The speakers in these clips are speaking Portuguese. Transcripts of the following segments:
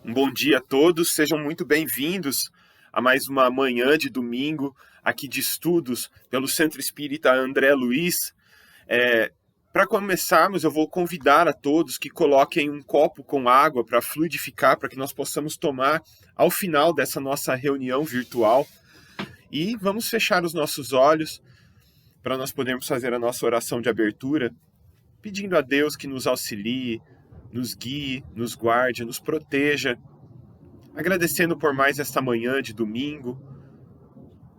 Um bom dia a todos, sejam muito bem-vindos a mais uma manhã de domingo aqui de estudos pelo Centro Espírita André Luiz. Para começarmos, eu vou convidar a todos que coloquem um copo com água para fluidificar, para que nós possamos tomar ao final dessa nossa reunião virtual. E vamos fechar os nossos olhos para nós podermos fazer a nossa oração de abertura, pedindo a Deus que nos auxilie, nos guie, nos guarde, nos proteja, agradecendo por mais esta manhã de domingo,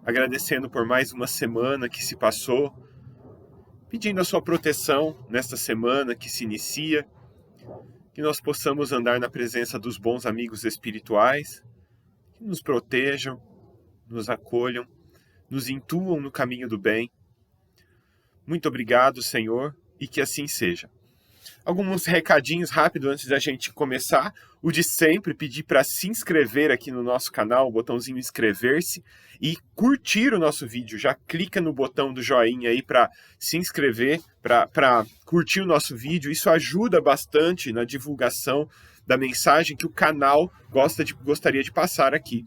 agradecendo por mais uma semana que se passou, pedindo a sua proteção nesta semana que se inicia, que nós possamos andar na presença dos bons amigos espirituais, que nos protejam, nos acolham, nos intuam no caminho do bem. Muito obrigado, Senhor, e que assim seja. Alguns recadinhos rápidos antes da gente começar. O de sempre, pedir para se inscrever aqui no nosso canal, o botãozinho inscrever-se, e curtir o nosso vídeo. Já clica no botão do joinha aí para se inscrever, para curtir o nosso vídeo. Isso ajuda bastante na divulgação da mensagem que o canal gostaria de passar aqui.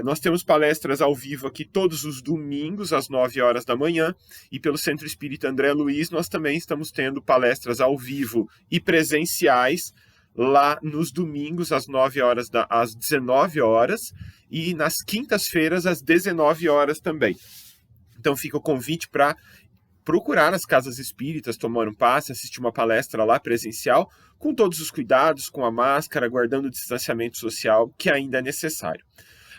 Nós temos palestras ao vivo aqui todos os domingos, às 9 horas da manhã, e pelo Centro Espírita André Luiz nós também estamos tendo palestras ao vivo e presenciais lá nos domingos, às 19 horas, e nas quintas-feiras, às 19 horas também. Então fica o convite para procurar as casas espíritas, tomar um passe, assistir uma palestra lá presencial, com todos os cuidados, com a máscara, guardando o distanciamento social que ainda é necessário.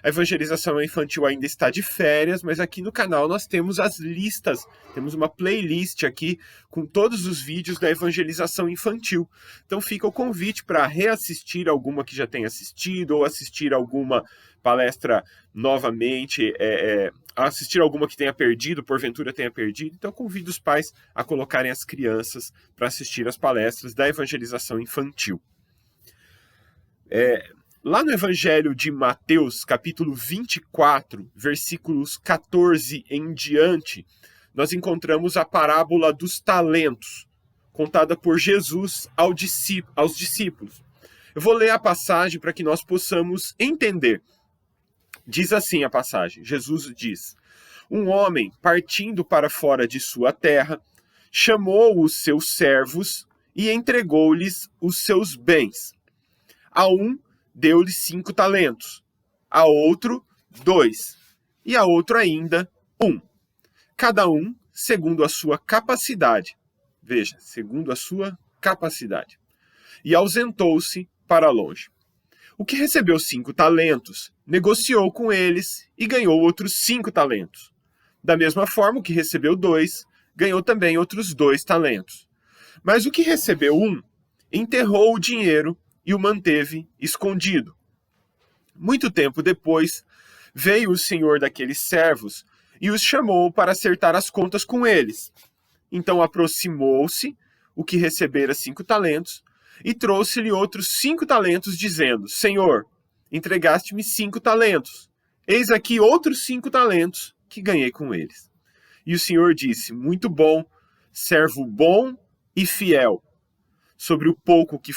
A evangelização infantil ainda está de férias, mas aqui no canal nós temos as listas, temos uma playlist aqui com todos os vídeos da evangelização infantil. Então fica o convite para reassistir alguma que já tenha assistido, ou assistir alguma palestra novamente, assistir alguma que tenha perdido, porventura tenha perdido. Então convido os pais a colocarem as crianças para assistir as palestras da evangelização infantil. Lá no Evangelho de Mateus, capítulo 24, versículos 14 em diante, nós encontramos a parábola dos talentos, contada por Jesus aos discípulos. Eu vou ler a passagem para que nós possamos entender. Diz assim a passagem, Jesus diz: um homem, partindo para fora de sua terra, chamou os seus servos e entregou-lhes os seus bens. A um deu-lhe 5 talentos, a outro 2, e a outro ainda 1. Cada um segundo a sua capacidade. Veja, segundo a sua capacidade. E ausentou-se para longe. O que recebeu 5 talentos, negociou com eles e ganhou outros 5 talentos. Da mesma forma, o que recebeu 2, ganhou também outros 2 talentos. Mas o que recebeu 1, enterrou o dinheiro e o manteve escondido. Muito tempo depois, veio o senhor daqueles servos e os chamou para acertar as contas com eles. Então aproximou-se o que recebera 5 talentos e trouxe-lhe outros 5 talentos, dizendo: Senhor, entregaste-me 5 talentos. Eis aqui outros 5 talentos que ganhei com eles. E o senhor disse: muito bom, servo bom e fiel. Sobre o pouco que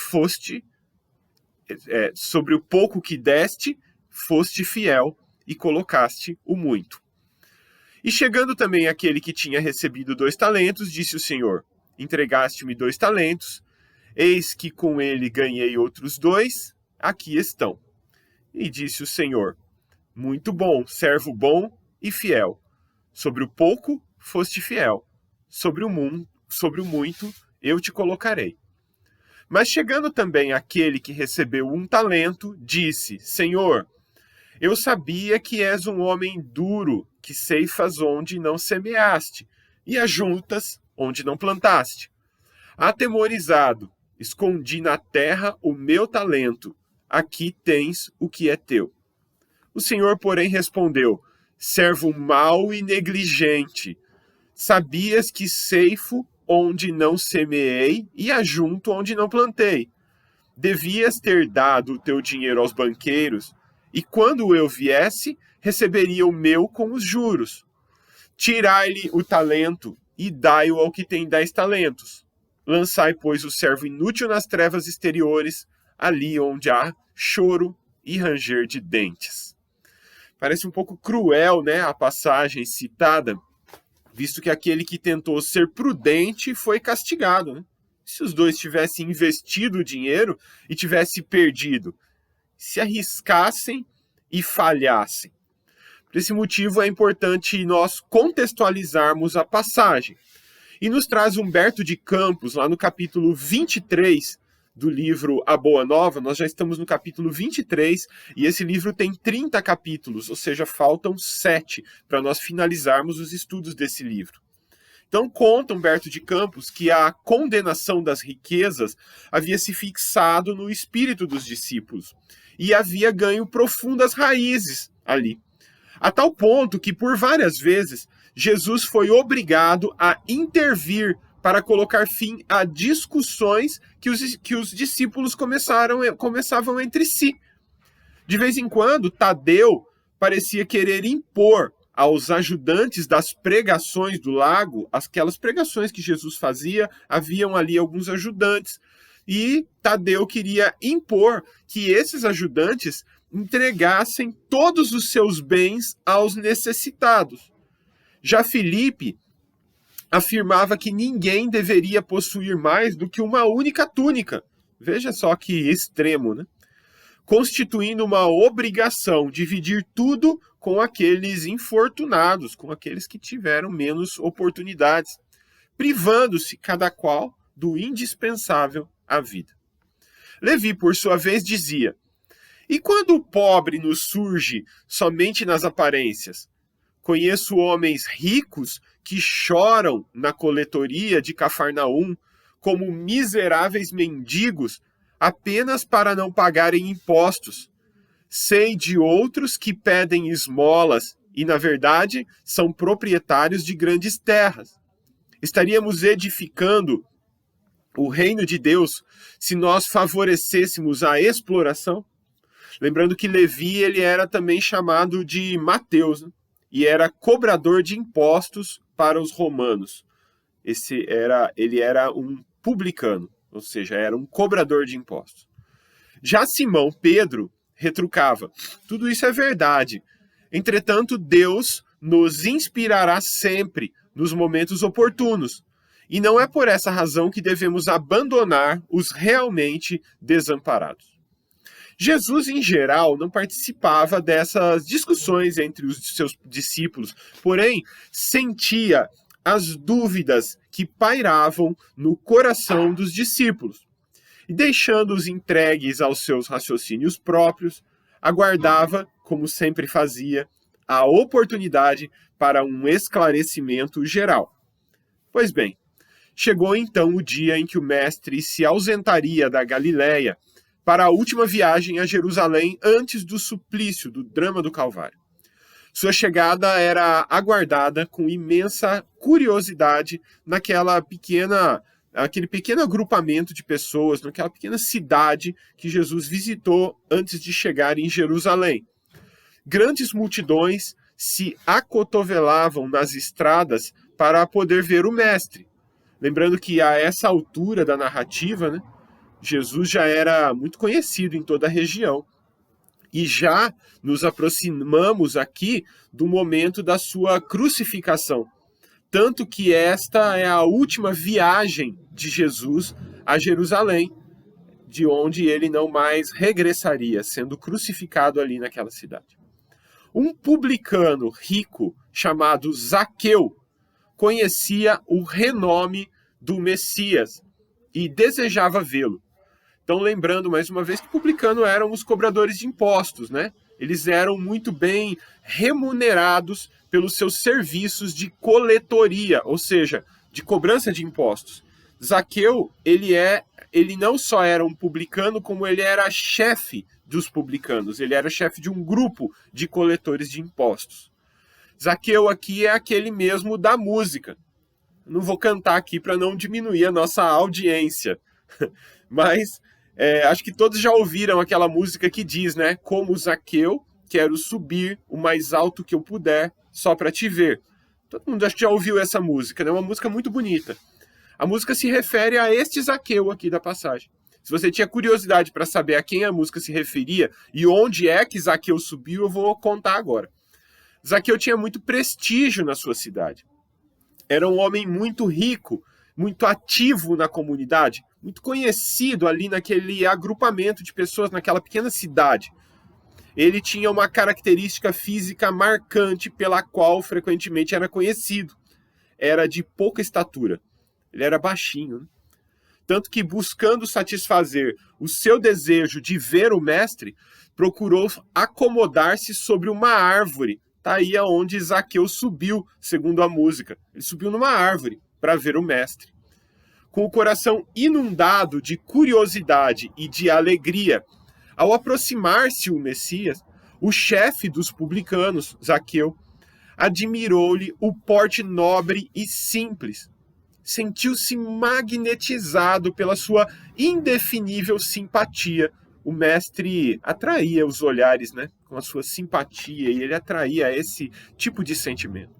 deste, foste fiel e colocaste o muito. E chegando também aquele que tinha recebido 2 talentos, disse o Senhor: entregaste-me 2 talentos, eis que com ele ganhei outros 2, aqui estão. E disse o Senhor: muito bom, servo bom e fiel. Sobre o pouco foste fiel, sobre o muito eu te colocarei. Mas chegando também aquele que recebeu 1 talento, disse: Senhor, eu sabia que és um homem duro, que ceifas onde não semeaste, e ajuntas onde não plantaste. Atemorizado, escondi na terra o meu talento, aqui tens o que é teu. O Senhor, porém, respondeu: servo mau e negligente, sabias que ceifo onde não semeei e ajunto onde não plantei. Devias ter dado o teu dinheiro aos banqueiros, e quando eu viesse, receberia o meu com os juros. Tirai-lhe o talento e dai-o ao que tem 10 talentos. Lançai, pois, o servo inútil nas trevas exteriores, ali onde há choro e ranger de dentes. Parece um pouco cruel, né, a passagem citada, visto que aquele que tentou ser prudente foi castigado, né? Se os dois tivessem investido o dinheiro e tivessem perdido, se arriscassem e falhassem. Por esse motivo é importante nós contextualizarmos a passagem. E nos traz Humberto de Campos, lá no capítulo 23 do livro A Boa Nova. Nós já estamos no capítulo 23 e esse livro tem 30 capítulos, ou seja, faltam 7 para nós finalizarmos os estudos desse livro. Então conta Humberto de Campos que a condenação das riquezas havia se fixado no espírito dos discípulos e havia ganho profundas raízes ali. A tal ponto que, por várias vezes, Jesus foi obrigado a intervir para colocar fim a discussões que os discípulos começavam entre si. De vez em quando, Tadeu parecia querer impor aos ajudantes das pregações do lago, aquelas pregações que Jesus fazia, haviam ali alguns ajudantes, e Tadeu queria impor que esses ajudantes entregassem todos os seus bens aos necessitados. Já Filipe afirmava que ninguém deveria possuir mais do que uma única túnica. Veja só que extremo, né? Constituindo uma obrigação dividir tudo com aqueles infortunados, com aqueles que tiveram menos oportunidades, privando-se cada qual do indispensável à vida. Levi, por sua vez, dizia: e quando o pobre nos surge somente nas aparências? Conheço homens ricos que choram na coletoria de Cafarnaum como miseráveis mendigos apenas para não pagarem impostos. Sei de outros que pedem esmolas e, na verdade, são proprietários de grandes terras. Estaríamos edificando o reino de Deus se nós favorecêssemos a exploração? Lembrando que Levi ele era também chamado de Mateus, né? E era cobrador de impostos para os romanos. Ele era um publicano, ou seja, era um cobrador de impostos. Já Simão Pedro retrucava: tudo isso é verdade. Entretanto, Deus nos inspirará sempre nos momentos oportunos. E não é por essa razão que devemos abandonar os realmente desamparados. Jesus, em geral, não participava dessas discussões entre os seus discípulos, porém, sentia as dúvidas que pairavam no coração dos discípulos. E deixando-os entregues aos seus raciocínios próprios, aguardava, como sempre fazia, a oportunidade para um esclarecimento geral. Pois bem, chegou então o dia em que o mestre se ausentaria da Galiléia para a última viagem a Jerusalém antes do suplício, do drama do Calvário. Sua chegada era aguardada com imensa curiosidade aquele pequeno agrupamento de pessoas, naquela pequena cidade que Jesus visitou antes de chegar em Jerusalém. Grandes multidões se acotovelavam nas estradas para poder ver o mestre. Lembrando que a essa altura da narrativa, né, Jesus já era muito conhecido em toda a região. E já nos aproximamos aqui do momento da sua crucificação. Tanto que esta é a última viagem de Jesus a Jerusalém, de onde ele não mais regressaria, sendo crucificado ali naquela cidade. Um publicano rico chamado Zaqueu conhecia o renome do Messias e desejava vê-lo. Então, lembrando mais uma vez que publicano eram os cobradores de impostos, né? Eles eram muito bem remunerados pelos seus serviços de coletoria, ou seja, de cobrança de impostos. Zaqueu, ele não só era um publicano, como ele era chefe dos publicanos. Ele era chefe de um grupo de coletores de impostos. Zaqueu aqui é aquele mesmo da música. Não vou cantar aqui para não diminuir a nossa audiência, mas acho que todos já ouviram aquela música que diz, né? Como Zaqueu, quero subir o mais alto que eu puder, só para te ver. Todo mundo acho que já ouviu essa música, né? É uma música muito bonita. A música se refere a este Zaqueu aqui da passagem. Se você tinha curiosidade para saber a quem a música se referia e onde é que Zaqueu subiu, eu vou contar agora. Zaqueu tinha muito prestígio na sua cidade. Era um homem muito rico, muito ativo na comunidade, muito conhecido ali naquele agrupamento de pessoas, naquela pequena cidade. Ele tinha uma característica física marcante pela qual frequentemente era conhecido. Era de pouca estatura. Ele era baixinho, né? Tanto que, buscando satisfazer o seu desejo de ver o mestre, procurou acomodar-se sobre uma árvore. Está aí aonde Zaqueu subiu, segundo a música. Ele subiu numa árvore para ver o mestre. Com o coração inundado de curiosidade e de alegria, ao aproximar-se o Messias, o chefe dos publicanos, Zaqueu, admirou-lhe o porte nobre e simples. Sentiu-se magnetizado pela sua indefinível simpatia. O mestre atraía os olhares, né, com a sua simpatia, e ele atraía esse tipo de sentimento.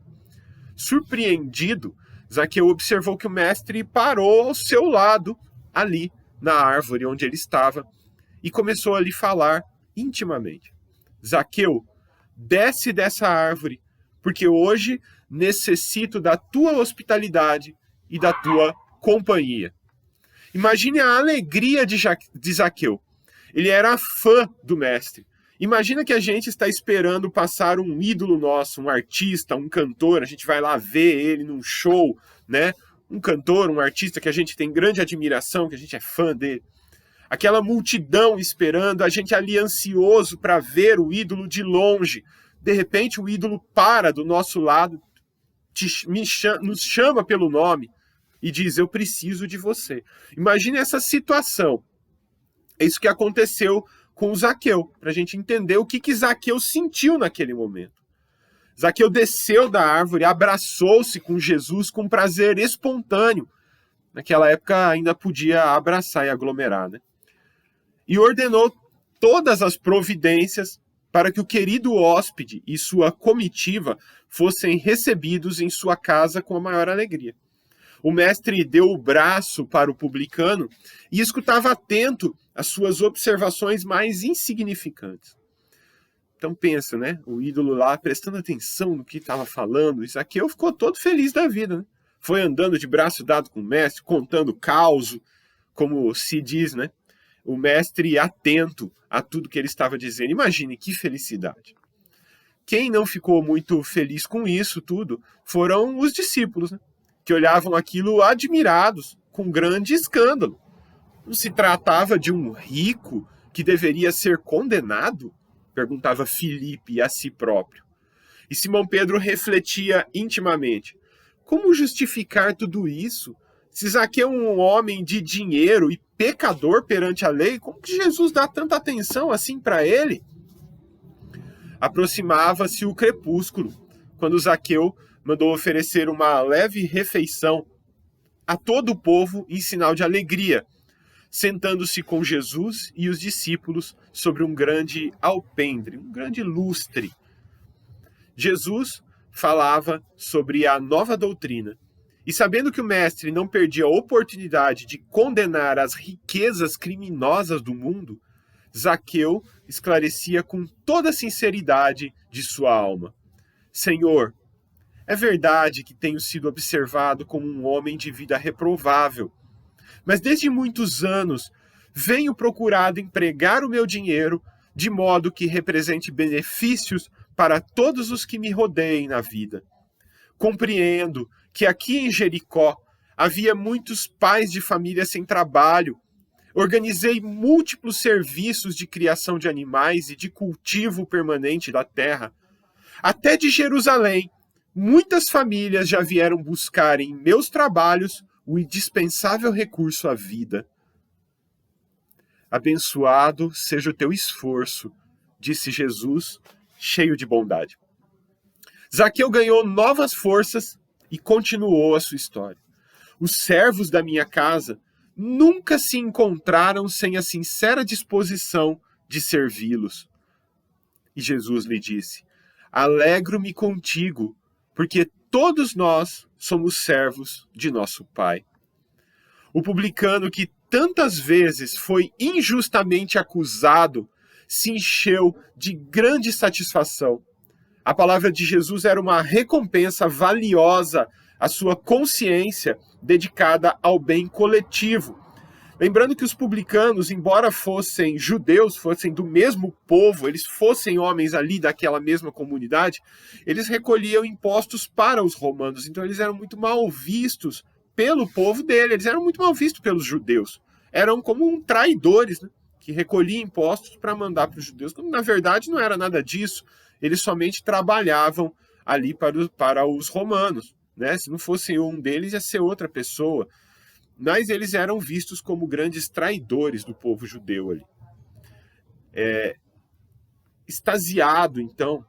Surpreendido, Zaqueu observou que o mestre parou ao seu lado, ali, na árvore onde ele estava, e começou a lhe falar intimamente. Zaqueu, desce dessa árvore, porque hoje necessito da tua hospitalidade e da tua companhia. Imagine a alegria de Zaqueu. Ele era fã do mestre. Imagina que a gente está esperando passar um ídolo nosso, um artista, um cantor, a gente vai lá ver ele num show, né? Um cantor, um artista que a gente tem grande admiração, que a gente é fã dele. Aquela multidão esperando, a gente ali ansioso para ver o ídolo de longe. De repente o ídolo para do nosso lado, nos chama pelo nome e diz, eu preciso de você. Imagine essa situação. É isso que aconteceu com o Zaqueu, para a gente entender o que Zaqueu sentiu naquele momento. Zaqueu desceu da árvore, abraçou-se com Jesus com prazer espontâneo. Naquela época ainda podia abraçar e aglomerar, né? E ordenou todas as providências para que o querido hóspede e sua comitiva fossem recebidos em sua casa com a maior alegria. O mestre deu o braço para o publicano e escutava atento as suas observações mais insignificantes. Então pensa, né? O ídolo lá prestando atenção no que estava falando. Zaqueu ficou todo feliz da vida, né? Foi andando de braço dado com o mestre, contando causo, como se diz, né? O mestre atento a tudo que ele estava dizendo. Imagine que felicidade. Quem não ficou muito feliz com isso tudo foram os discípulos, né? Que olhavam aquilo admirados, com grande escândalo. Não se tratava de um rico que deveria ser condenado? Perguntava Filipe a si próprio. E Simão Pedro refletia intimamente. Como justificar tudo isso? Se Zaqueu é um homem de dinheiro e pecador perante a lei, como que Jesus dá tanta atenção assim para ele? Aproximava-se o crepúsculo, quando Zaqueu mandou oferecer uma leve refeição a todo o povo em sinal de alegria, sentando-se com Jesus e os discípulos sobre um grande alpendre, um grande lustre. Jesus falava sobre a nova doutrina, e sabendo que o mestre não perdia a oportunidade de condenar as riquezas criminosas do mundo, Zaqueu esclarecia com toda a sinceridade de sua alma: Senhor, é verdade que tenho sido observado como um homem de vida reprovável, mas desde muitos anos venho procurado empregar o meu dinheiro de modo que represente benefícios para todos os que me rodeiem na vida. Compreendo que aqui em Jericó havia muitos pais de família sem trabalho. Organizei múltiplos serviços de criação de animais e de cultivo permanente da terra. Até de Jerusalém, muitas famílias já vieram buscar em meus trabalhos o indispensável recurso à vida. Abençoado seja o teu esforço, disse Jesus, cheio de bondade. Zaqueu ganhou novas forças e continuou a sua história. Os servos da minha casa nunca se encontraram sem a sincera disposição de servi-los. E Jesus lhe disse: Alegro-me contigo, porque todos nós somos servos de nosso Pai. O publicano, que tantas vezes foi injustamente acusado, se encheu de grande satisfação. A palavra de Jesus era uma recompensa valiosa à sua consciência dedicada ao bem coletivo. Lembrando que os publicanos, embora fossem judeus, fossem do mesmo povo, eles fossem homens ali daquela mesma comunidade, eles recolhiam impostos para os romanos, então eles eram muito mal vistos pelo povo dele, eles eram muito mal vistos pelos judeus. Eram como traidores, né, que recolhiam impostos para mandar para os judeus, quando na verdade não era nada disso, eles somente trabalhavam ali para os romanos, né? Se não fosse um deles, ia ser outra pessoa. Mas eles eram vistos como grandes traidores do povo judeu ali. Extasiado, então,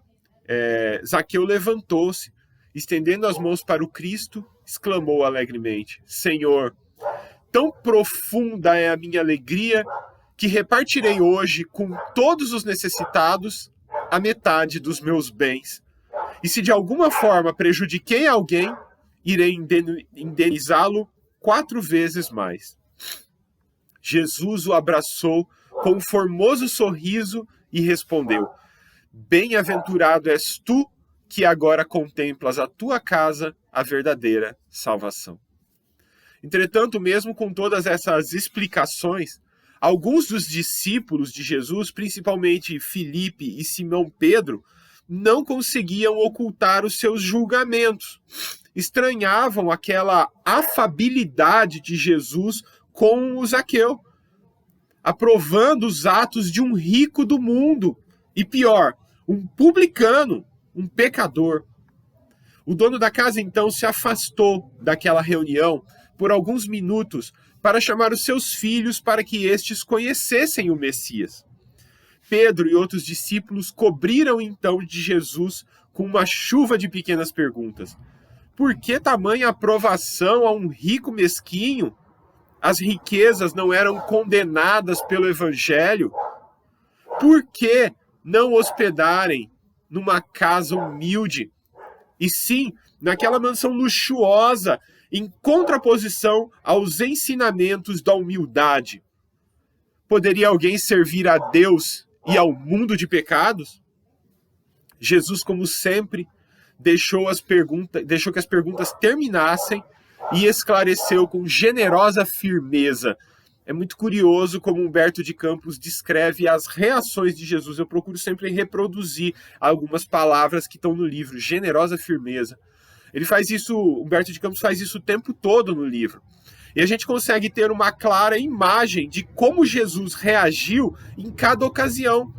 Zaqueu levantou-se, estendendo as mãos para o Cristo, exclamou alegremente: Senhor, tão profunda é a minha alegria que repartirei hoje com todos os necessitados a metade dos meus bens. E se de alguma forma prejudiquei alguém, irei indenizá-lo 4 vezes mais. Jesus o abraçou com um formoso sorriso e respondeu: Bem-aventurado és tu que agora contemplas a tua casa a verdadeira salvação. Entretanto, mesmo com todas essas explicações, alguns dos discípulos de Jesus, principalmente Filipe e Simão Pedro, não conseguiam ocultar os seus julgamentos. Estranhavam aquela afabilidade de Jesus com o Zaqueu, aprovando os atos de um rico do mundo, e pior, um publicano, um pecador. O dono da casa então se afastou daquela reunião por alguns minutos para chamar os seus filhos para que estes conhecessem o Messias. Pedro e outros discípulos cobriram então de Jesus com uma chuva de pequenas perguntas. Por que tamanha aprovação a um rico mesquinho? As riquezas não eram condenadas pelo Evangelho? Por que não hospedarem numa casa humilde? E sim, naquela mansão luxuosa, em contraposição aos ensinamentos da humildade. Poderia alguém servir a Deus e ao mundo de pecados? Jesus, como sempre, deixou que as perguntas terminassem e esclareceu com generosa firmeza. É muito curioso como Humberto de Campos descreve as reações de Jesus. Eu procuro sempre reproduzir algumas palavras que estão no livro. Generosa firmeza. Humberto de Campos faz isso o tempo todo no livro. E a gente consegue ter uma clara imagem de como Jesus reagiu em cada ocasião.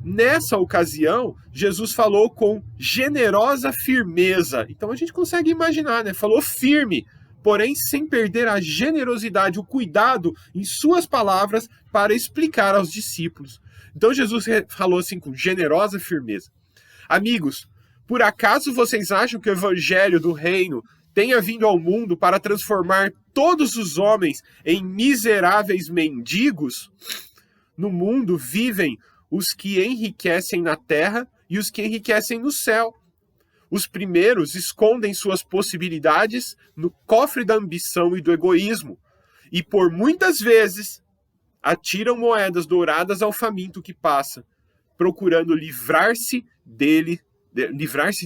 Nessa ocasião, Jesus falou com generosa firmeza. Então a gente consegue imaginar, né? Falou firme, porém sem perder a generosidade, o cuidado em suas palavras para explicar aos discípulos. Então Jesus falou assim com generosa firmeza. Amigos, por acaso vocês acham que o evangelho do reino tenha vindo ao mundo para transformar todos os homens em miseráveis mendigos? No mundo vivem os que enriquecem na terra e os que enriquecem no céu. Os primeiros escondem suas possibilidades no cofre da ambição e do egoísmo, e por muitas vezes atiram moedas douradas ao faminto que passa, procurando livrar-se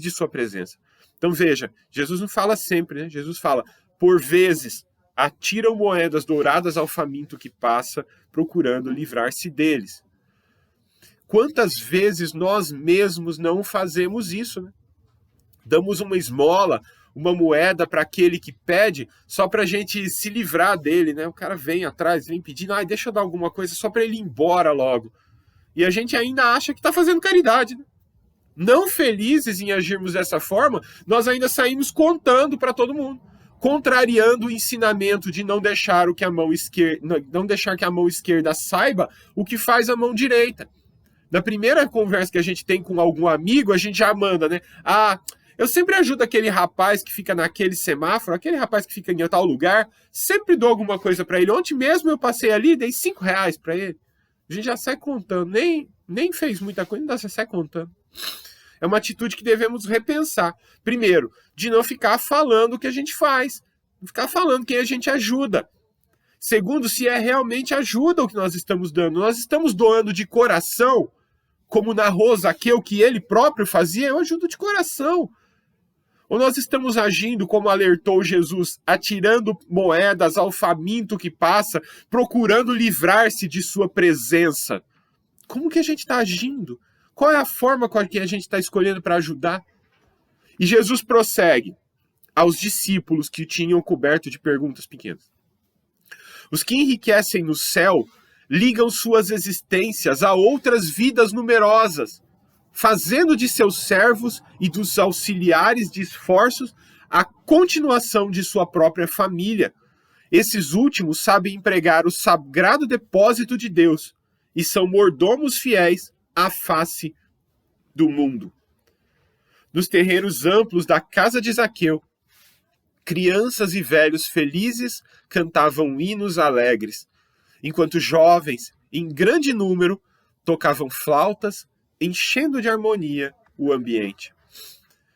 de sua presença. Então veja, Jesus não fala sempre, né? Jesus fala, por vezes, atiram moedas douradas ao faminto que passa, procurando livrar-se deles. Quantas vezes nós mesmos não fazemos isso, né? Damos uma esmola, uma moeda para aquele que pede, só para a gente se livrar dele, né? O cara vem atrás, vem pedindo, deixa eu dar alguma coisa só para ele ir embora logo. E a gente ainda acha que está fazendo caridade, né? Não felizes em agirmos dessa forma, nós ainda saímos contando para todo mundo, contrariando o ensinamento de não deixar que a mão esquerda saiba o que faz a mão direita. Na primeira conversa que a gente tem com algum amigo, a gente já manda, né? Eu sempre ajudo aquele rapaz que fica naquele semáforo, aquele rapaz que fica em tal lugar, sempre dou alguma coisa para ele. Ontem mesmo eu passei ali, dei R$5 para ele. A gente já sai contando, nem fez muita coisa, ainda já sai contando. É uma atitude que devemos repensar. Primeiro, de não ficar falando o que a gente faz, não ficar falando quem a gente ajuda. Segundo, se é realmente ajuda o que nós estamos dando. Nós estamos doando de coração, como narrou Zaqueu, que ele próprio fazia, eu ajudo de coração. Ou nós estamos agindo como alertou Jesus, atirando moedas ao faminto que passa, procurando livrar-se de sua presença? Como que a gente está agindo? Qual é a forma com a que a gente está escolhendo para ajudar? E Jesus prossegue aos discípulos que o tinham coberto de perguntas pequenas. Os que enriquecem no céu ligam suas existências a outras vidas numerosas, fazendo de seus servos e dos auxiliares de esforços a continuação de sua própria família. Esses últimos sabem empregar o sagrado depósito de Deus e são mordomos fiéis à face do mundo. Nos terreiros amplos da casa de Zaqueu, crianças e velhos felizes cantavam hinos alegres, enquanto jovens, em grande número, tocavam flautas, enchendo de harmonia o ambiente.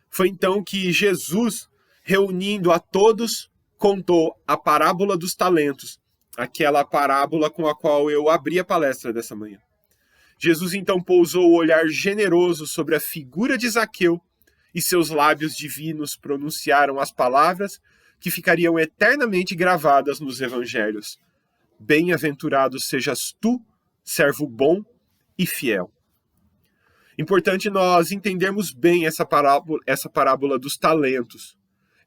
Foi então que Jesus, reunindo a todos, contou a parábola dos talentos, aquela parábola com a qual eu abri a palestra dessa manhã. Jesus então pousou o olhar generoso sobre a figura de Zaqueu e seus lábios divinos pronunciaram as palavras que ficariam eternamente gravadas nos evangelhos. Bem-aventurado sejas tu, servo bom e fiel. Importante nós entendermos bem essa parábola dos talentos.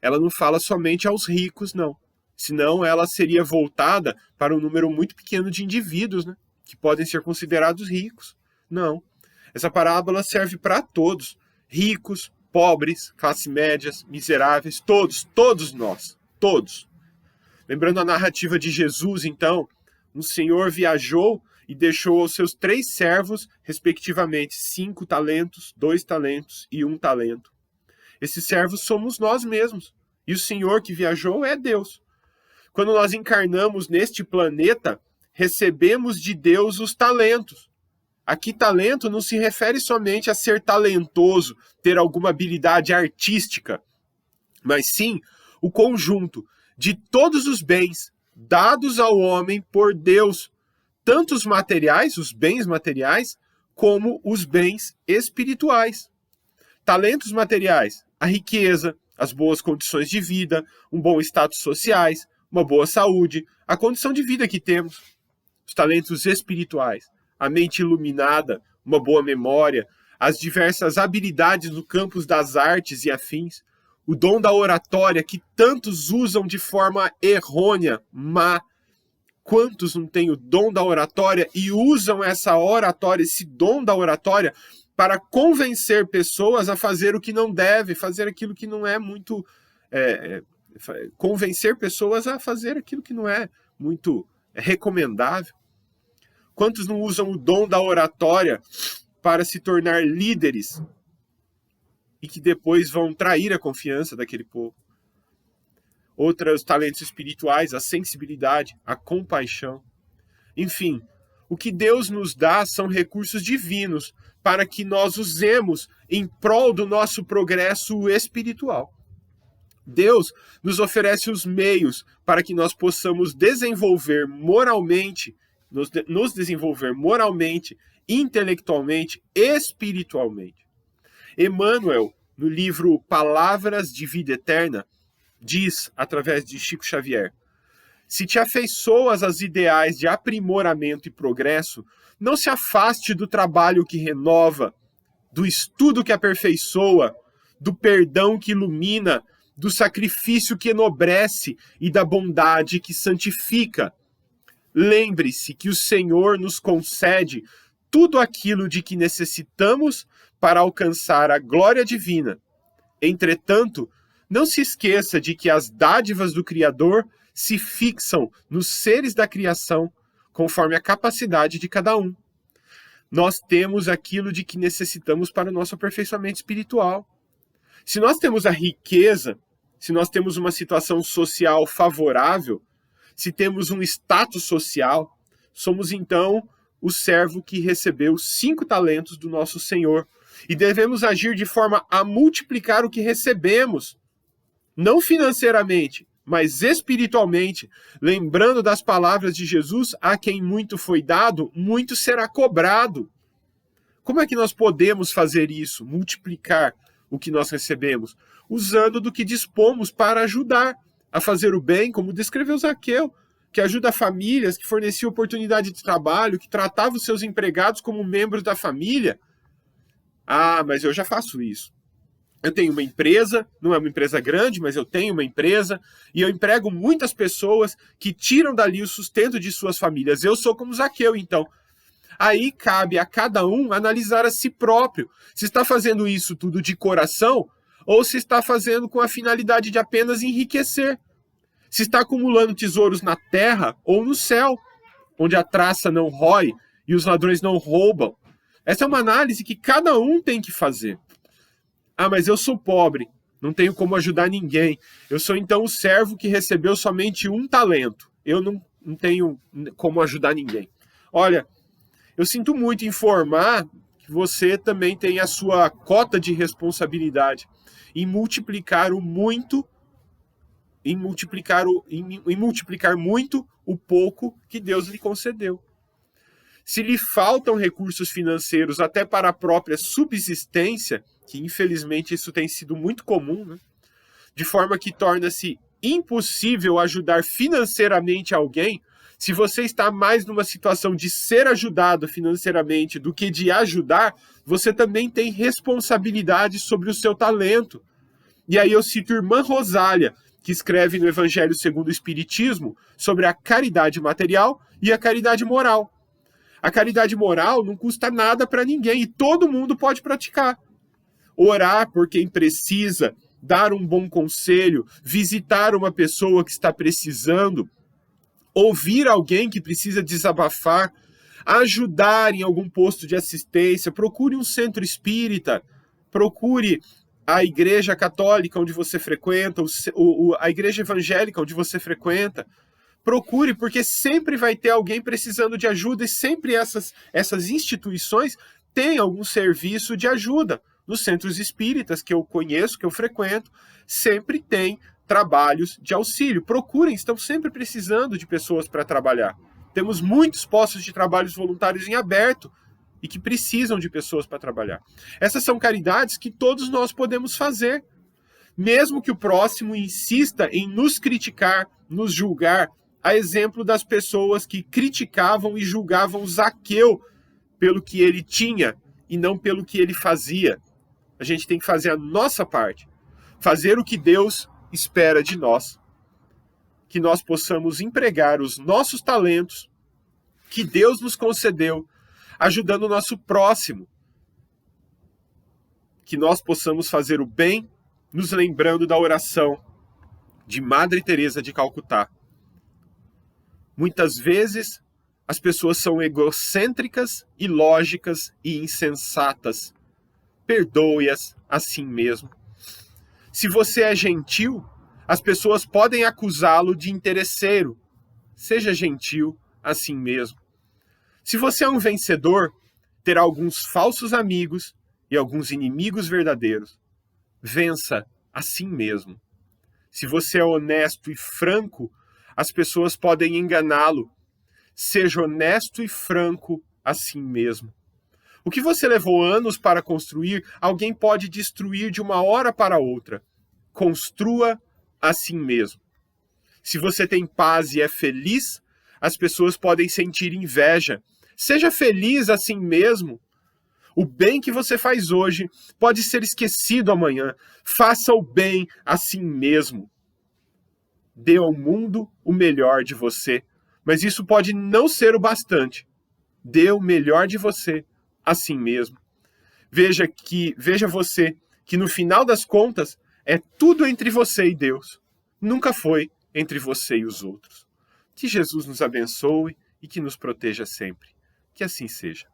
Ela não fala somente aos ricos, não. Senão ela seria voltada para um número muito pequeno de indivíduos, né, que podem ser considerados ricos. Não. Essa parábola serve para todos. Ricos, pobres, classe médias, miseráveis, todos nós. Todos. Lembrando a narrativa de Jesus, então, um senhor viajou e deixou aos seus 3 servos, respectivamente, 5 talentos, 2 talentos e 1 talento. Esses servos somos nós mesmos. E o Senhor que viajou é Deus. Quando nós encarnamos neste planeta, recebemos de Deus os talentos. Aqui, talento não se refere somente a ser talentoso, ter alguma habilidade artística, mas sim o conjunto de todos os bens dados ao homem por Deus, tanto os materiais, os bens materiais, como os bens espirituais. Talentos materiais, a riqueza, as boas condições de vida, um bom status sociais, uma boa saúde, a condição de vida que temos. Os talentos espirituais, a mente iluminada, uma boa memória, as diversas habilidades no campo das artes e afins, o dom da oratória que tantos usam de forma errônea, má. Quantos não têm o dom da oratória e usam essa oratória, esse dom da oratória, para convencer pessoas a fazer o que não deve, fazer aquilo que não é muito... convencer pessoas a fazer aquilo que não é muito recomendável. Quantos não usam o dom da oratória para se tornar líderes e que depois vão trair a confiança daquele povo? Outros talentos espirituais, a sensibilidade, a compaixão. Enfim, o que Deus nos dá são recursos divinos para que nós usemos em prol do nosso progresso espiritual. Deus nos oferece os meios para que nós possamos desenvolver moralmente, nos desenvolver moralmente, intelectualmente, espiritualmente. Emmanuel, no livro Palavras de Vida Eterna, diz, através de Chico Xavier: se te afeiçoas aos ideais de aprimoramento e progresso, não se afaste do trabalho que renova, do estudo que aperfeiçoa, do perdão que ilumina, do sacrifício que enobrece e da bondade que santifica. Lembre-se que o Senhor nos concede tudo aquilo de que necessitamos para alcançar a glória divina. Entretanto, não se esqueça de que as dádivas do Criador se fixam nos seres da criação, conforme a capacidade de cada um. Nós temos aquilo de que necessitamos para o nosso aperfeiçoamento espiritual. Se nós temos a riqueza, se nós temos uma situação social favorável, se temos um status social, somos então o servo que recebeu 5 talentos do nosso Senhor. E devemos agir de forma a multiplicar o que recebemos, não financeiramente, mas espiritualmente, lembrando das palavras de Jesus, a quem muito foi dado, muito será cobrado. Como é que nós podemos fazer isso, multiplicar o que nós recebemos? Usando do que dispomos para ajudar a fazer o bem, como descreveu Zaqueu, que ajuda famílias, que fornecia oportunidade de trabalho, que tratava os seus empregados como membros da família. Ah, mas eu já faço isso. Eu tenho uma empresa, não é uma empresa grande, mas eu tenho uma empresa, e eu emprego muitas pessoas que tiram dali o sustento de suas famílias. Eu sou como Zaqueu, então. Aí cabe a cada um analisar a si próprio, se está fazendo isso tudo de coração, ou se está fazendo com a finalidade de apenas enriquecer. Se está acumulando tesouros na terra ou no céu, onde a traça não rói e os ladrões não roubam. Essa é uma análise que cada um tem que fazer. Ah, mas eu sou pobre, não tenho como ajudar ninguém. Eu sou então o servo que recebeu somente um talento. Eu não tenho como ajudar ninguém. Olha, eu sinto muito informar que você também tem a sua cota de responsabilidade em multiplicar o muito, em multiplicar muito o pouco que Deus lhe concedeu. Se lhe faltam recursos financeiros até para a própria subsistência, que infelizmente isso tem sido muito comum, né? De forma que torna-se impossível ajudar financeiramente alguém, se você está mais numa situação de ser ajudado financeiramente do que de ajudar, você também tem responsabilidade sobre o seu talento. E aí eu cito a irmã Rosália, que escreve no Evangelho segundo o Espiritismo sobre a caridade material e a caridade moral. A caridade moral não custa nada para ninguém e todo mundo pode praticar. Orar por quem precisa, dar um bom conselho, visitar uma pessoa que está precisando, ouvir alguém que precisa desabafar, ajudar em algum posto de assistência, procure um centro espírita, procure a igreja católica onde você frequenta, a igreja evangélica onde você frequenta. Procure, porque sempre vai ter alguém precisando de ajuda e sempre essas instituições têm algum serviço de ajuda. Nos centros espíritas que eu conheço, que eu frequento, sempre tem trabalhos de auxílio. Procurem, estão sempre precisando de pessoas para trabalhar. Temos muitos postos de trabalhos voluntários em aberto e que precisam de pessoas para trabalhar. Essas são caridades que todos nós podemos fazer. Mesmo que o próximo insista em nos criticar, nos julgar, a exemplo das pessoas que criticavam e julgavam Zaqueu pelo que ele tinha e não pelo que ele fazia. A gente tem que fazer a nossa parte, fazer o que Deus espera de nós, que nós possamos empregar os nossos talentos que Deus nos concedeu, ajudando o nosso próximo, que nós possamos fazer o bem, nos lembrando da oração de Madre Teresa de Calcutá. Muitas vezes as pessoas são egocêntricas, ilógicas e insensatas. Perdoe-as assim mesmo. Se você é gentil, as pessoas podem acusá-lo de interesseiro. Seja gentil assim mesmo. Se você é um vencedor, terá alguns falsos amigos e alguns inimigos verdadeiros. Vença assim mesmo. Se você é honesto e franco, as pessoas podem enganá-lo. Seja honesto e franco assim mesmo. O que você levou anos para construir, alguém pode destruir de uma hora para outra. Construa assim mesmo. Se você tem paz e é feliz, as pessoas podem sentir inveja. Seja feliz assim mesmo. O bem que você faz hoje pode ser esquecido amanhã. Faça o bem assim mesmo. Dê ao mundo o melhor de você, mas isso pode não ser o bastante. Dê o melhor de você assim mesmo. Veja você que no final das contas é tudo entre você e Deus. Nunca foi entre você e os outros. Que Jesus nos abençoe e que nos proteja sempre. Que assim seja.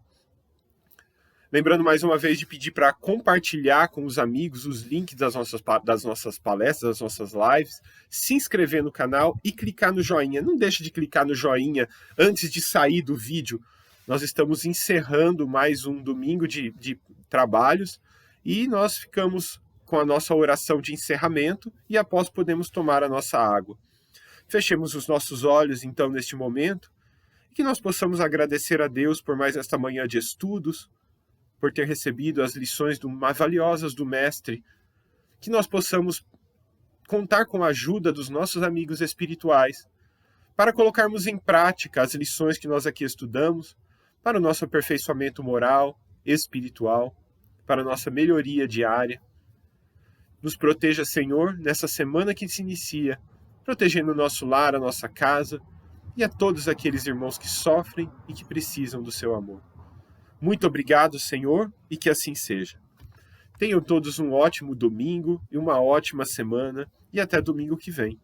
Lembrando mais uma vez de pedir para compartilhar com os amigos os links das nossas palestras, das nossas lives, se inscrever no canal e clicar no joinha. Não deixe de clicar no joinha antes de sair do vídeo. Nós estamos encerrando mais um domingo de trabalhos e nós ficamos com a nossa oração de encerramento e após podemos tomar a nossa água. Fechemos os nossos olhos, então, neste momento, e que nós possamos agradecer a Deus por mais esta manhã de estudos, por ter recebido as lições mais valiosas do Mestre, que nós possamos contar com a ajuda dos nossos amigos espirituais para colocarmos em prática as lições que nós aqui estudamos, para o nosso aperfeiçoamento moral, espiritual, para a nossa melhoria diária. Nos proteja, Senhor, nessa semana que se inicia, protegendo o nosso lar, a nossa casa e a todos aqueles irmãos que sofrem e que precisam do seu amor. Muito obrigado, Senhor, e que assim seja. Tenham todos um ótimo domingo e uma ótima semana, e até domingo que vem.